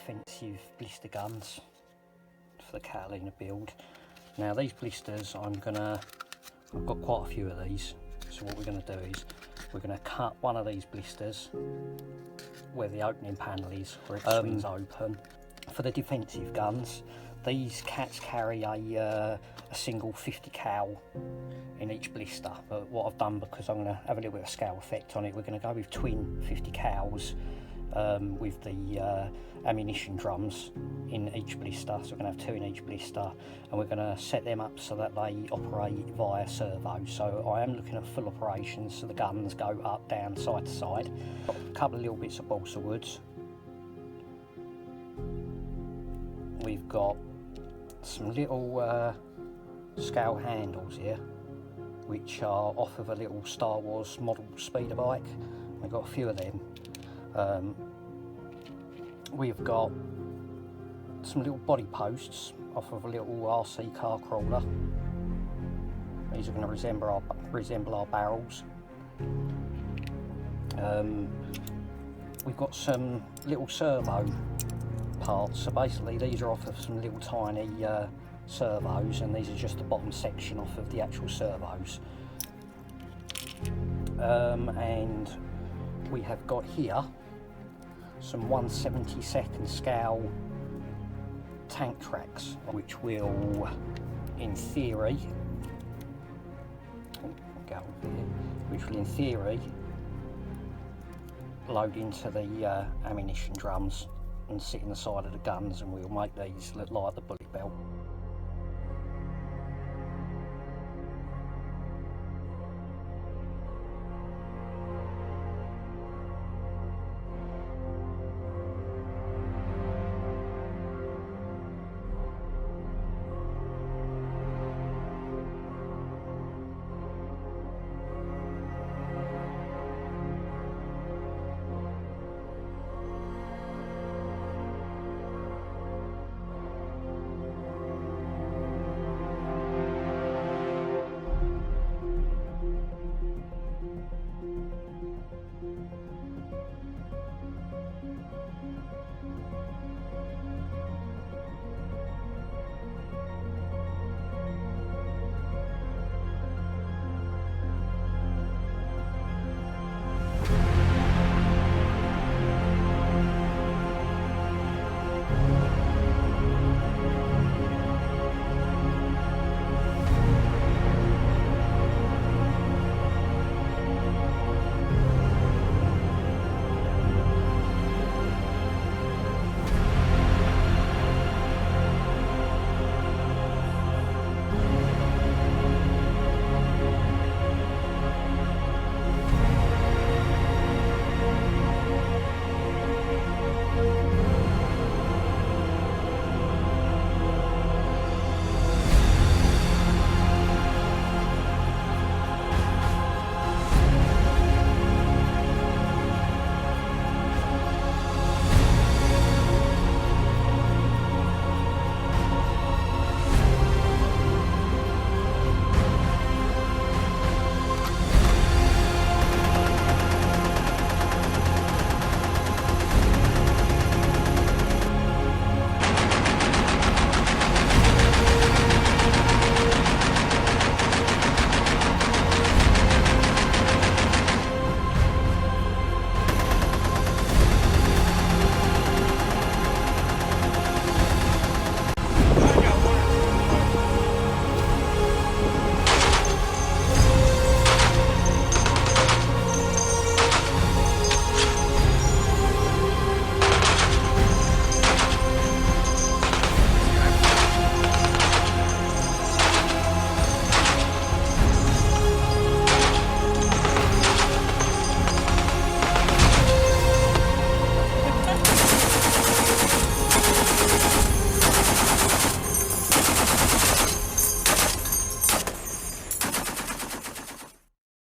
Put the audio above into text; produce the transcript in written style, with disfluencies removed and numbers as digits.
defensive blister guns for the Catalina build. Now these blisters, I've got quite a few of these, so what we're going to do is we're going to cut one of these blisters where the opening panel is, where it swings open. For the defensive guns, these cats carry a single 50 cal in each blister, but what I've done, because I'm going to have a little bit of scale effect on it, we're going to go with twin 50 cals with the ammunition drums in each blister. So we're going to have two in each blister, and we're going to set them up so that they operate via servo. So I am looking at full operations, so the guns go up, down, side to side. Got a couple of little bits of balsa woods. We've got some little scale handles here, which are off of a little Star Wars model speeder bike. We've got a few of them. We've got some little body posts off of a little RC car crawler. These are going to resemble our barrels. We've got some little servo parts, so basically these are off of some little tiny servos, and these are just the bottom section off of the actual servos. And we have got here some 1/72 scale tank tracks, which will, in theory, load into the ammunition drums and sit in the side of the guns, and we'll make these look like the bullet belt.